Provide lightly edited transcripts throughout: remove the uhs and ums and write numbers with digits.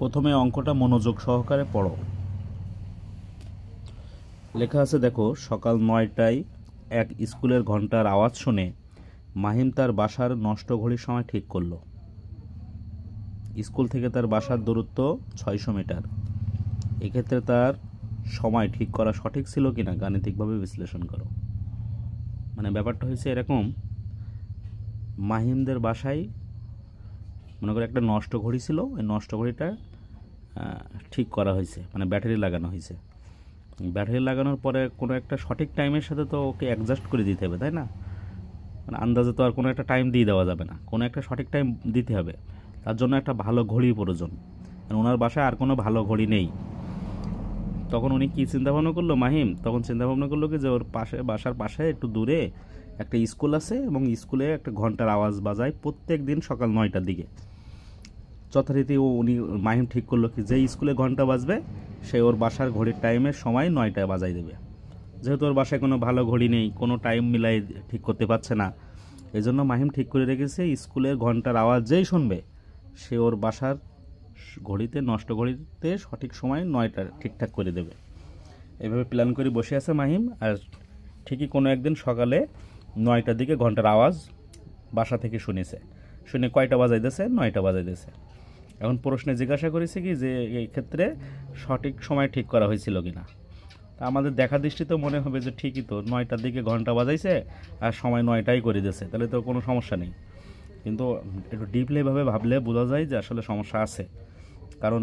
প্রথমে অঙ্কটা মনোযোগ সহকারে পড়ো। লেখা আছে দেখো, সকাল ৯টায় এক স্কুলের ঘন্টার আওয়াজ শুনে মাহিম তার বাসার নষ্ট ঘড়ির সময় ঠিক করলো। স্কুল থেকে তার বাসার দূরত্ব ৬০০ মিটার। এক্ষেত্রে তার সময় ঠিক করা সঠিক ছিল কিনা গাণিতিকভাবে বিশ্লেষণ করো। মানে ব্যাপারটা হয়েছে এরকম, মাহিমদের বাসায় মনে করে একটা নষ্ট ঘড়ি ছিল, এই নষ্ট ঘড়িটা ঠিক করা হয়েছে, মানে ব্যাটারি লাগানো হয়েছে। ব্যাটারি লাগানোর পরে কোনো একটা সঠিক টাইমের সাথে তো ওকে অ্যাডজাস্ট করে দিতে হবে, তাই না? মানে আন্দাজে তো আর কোনো একটা টাইম দিয়ে দেওয়া যাবে না, কোনো একটা সঠিক টাইম দিতে হবে। তার জন্য একটা ভালো ঘড়ি প্রয়োজন। ওনার বাসায় আর কোনো ভালো ঘড়ি নেই। তখন উনি কী চিন্তাভাবনা করলো মাহিম? তখন চিন্তাভাবনা করলো কি যে ওর পাশে, বাসার পাশে একটু দূরে একটা স্কুল আছে এবং স্কুলে একটা ঘন্টার আওয়াজ বাজায় প্রত্যেক দিন সকাল ৯টার দিকে। যথারীতি মাহিম ঠিক করলো কি যে স্কুলে ঘন্টা বাজবে সে ওর বাসার ঘড়ির টাইমের সময় ৯টায় বাজাই দেবে। যেহেতু ওর বাসায় কোনো ভালো ঘড়ি নেই, কোনো টাইম মিলাই ঠিক করতে পারছে না, এই জন্য মাহিম ঠিক করে রেখেছে স্কুলের ঘন্টার আওয়াজ যেই শুনবে সে ওর বাসার ঘড়িতে, নষ্ট ঘড়িতে সঠিক সময় ৯টা ঠিকঠাক করে দেবে। এভাবে প্ল্যান করে বসে আছে মাহিম। আর ঠিকই কোনো একদিন সকালে ৯টার দিকে ঘন্টার আওয়াজ বাসা থেকে শুনেছে। শুনে কয়টা বাজাইতেছে? ৯টা বাজাইতেছে। এখন প্রশ্নে জিজ্ঞাসা করেছে কি যে এই ক্ষেত্রে সঠিক সময় ঠিক করা হয়েছিল কি না। তা আমাদের দেখা দৃষ্টিতে মনে হবে যে ঠিকই তো, ৯টার দিকে ঘন্টা বাজাইছে আর সময় ৯টাই করে দিয়েছে, তাহলে তো কোনো সমস্যা নেই। কিন্তু একটু ডিপলিভাবে ভাবলে বোঝা যায় যে আসলে সমস্যা আছে। কারণ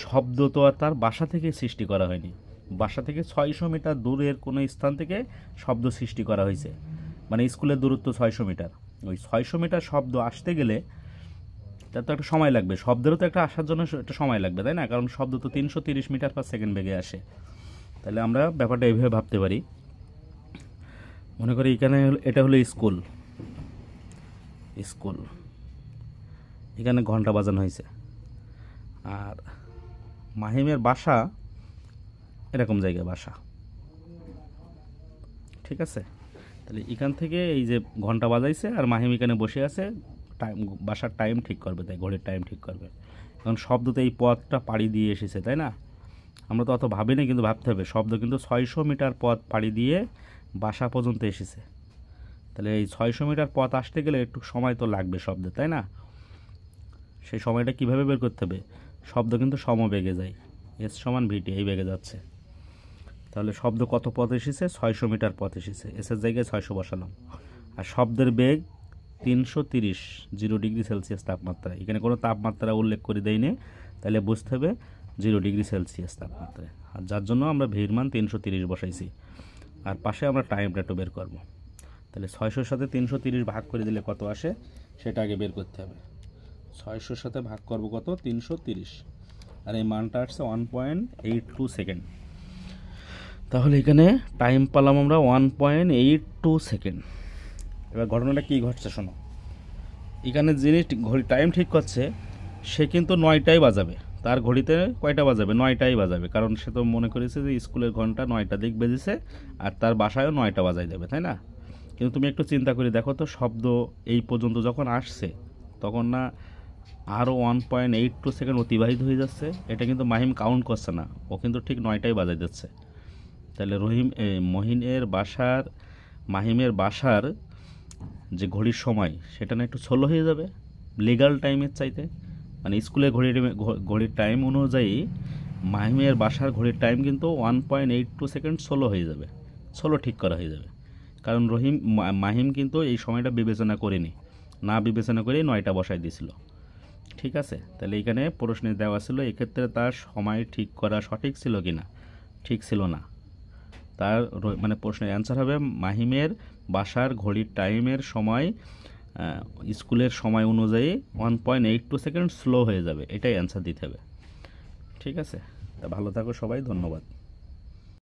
শব্দ তো আর তার বাসা থেকে সৃষ্টি করা হয়নি। বাসা থেকে ৬০০ মিটার দূরের কোনো স্থান থেকে শব্দ সৃষ্টি করা হয়েছে। মানে স্কুলের দূরত্ব ৬০০ মিটার। ওই ৬০০ মিটার শব্দ আসতে গেলে তার তো একটা সময় লাগবে, শব্দেরও তো একটা আসার জন্য একটা সময় লাগবে, তাই না? কারণ শব্দ তো ৩৩০ মিটার পার সেকেন্ড বেগে আসে। তাহলে আমরা ব্যাপারটা এইভাবে ভাবতে পারি। মনে করি এখানে এটা হলো স্কুল, এখানে ঘন্টা বাজানো হয়েছে। আর মাহিমের বাসা এরকম জায়গায় বাসা, ঠিক আছে? তাহলে এখান থেকে এই যে ঘন্টা বাজাইছে আর মাহিম এখানে বসে আছে, টাইম, বাসার টাইম ঠিক করবে, তাই ঘড়ির টাইম ঠিক করবে। কারণ শব্দ তো এই পথটা পাড়ি দিয়ে এসেছে, তাই না? আমরা তো অত ভাবিনি, কিন্তু ভাবতে হবে শব্দ কিন্তু ৬০০ মিটার পথ পাড়ি দিয়ে বাসা পর্যন্ত এসেছে। তাহলে এই ৬০০ মিটার পথ আসতে গেলে একটু সময় তো লাগবে শব্দে, তাই না? সেই সময়টা কিভাবে বের করতে হবে? শব্দ কিন্তু সমবেগে যায়, এস সমান ভিটি, এই বেগে যাচ্ছে। তাহলে শব্দ কত পথ এসেছে? ৬০০ মিটার পথ এসেছে, এসের জায়গায় ৬০০ বসালাম। আর শব্দের বেগ ৩৩০, 0 ডিগ্রি সেলসিয়াস তাপমাত্রা। এখানে কোনো তাপমাত্রা উল্লেখ করে দেয়নি, তাহলে বুঝতে হবে 0 ডিগ্রি সেলসিয়াস তাপমাত্রায়। আর যার জন্য আমরা ভির মান ৩৩০ বসাইছি। আর পাশে আমরা টাইমটা একটু বের করব। তাহলে ৬০০-র সাথে ৩৩০ ভাগ করে দিলে কত আসে সেটা আগে বের করতে হবে। ৬০০-র সাথে ভাগ করব কত? ৩৩০। আর এই মানটা আসছে 1.82 সেকেন্ড। তাহলে এখানে টাইম পেলাম আমরা 1.82 সেকেন্ড। এবার ঘটনাটা কী ঘটছে শোনো। এখানে যিনি ঘড়ি টাইম ঠিক করছে সে কিন্তু ৯টাই বাজাবে। তার ঘড়িতে কয়টা বাজাবে? ৯টাই বাজাবে, কারণ সে তো মনে করেছে যে স্কুলের ঘন্টা ৯টা দিক বেজেছে আর তার বাসায়ও ৯টা বাজাই দেবে, তাই না? কিন্তু তুমি একটু চিন্তা করে দেখো তো, শব্দ এই পর্যন্ত যখন আসছে তখন না আরও 1.82 সেকেন্ড অতিবাহিত হয়ে যাচ্ছে। এটা কিন্তু মাহিম কাউন্ট করছে না, ও কিন্তু ঠিক ৯টাই বাজাই দিচ্ছে। তাহলে মাহিমের বাসার যে ঘড়ির সময় সেটা না একটু স্লো হয়ে যাবে লিগ্যাল টাইমের চাইতে। মানে স্কুলের ঘড়ির টাইম অনুযায়ী মাহিমের বাসার ঘড়ির টাইম কিন্তু 1.82 সেকেন্ড স্লো হয়ে যাবে, স্লো ঠিক করা হয়ে যাবে। কারণ মাহিম কিন্তু এই সময়টা বিবেচনা করেনি, না বিবেচনা করেই ৯টা বসাই দিয়েছিল, ঠিক আছে? তাহলে এখানে প্রশ্নে দেওয়া ছিল এক্ষেত্রে তার সময় ঠিক করা সঠিক ছিল কি না? ঠিক ছিল না। তার মানে প্রশ্নের অ্যান্সার হবে মাহিমের বাসার ঘড়ির টাইমের সময় স্কুলের সময় অনুযায়ী 1.82 সেকেন্ড স্লো হয়ে যাবে, এটাই অ্যান্সার দিতে হবে, ঠিক আছে? তা ভালো থাকো সবাই, ধন্যবাদ।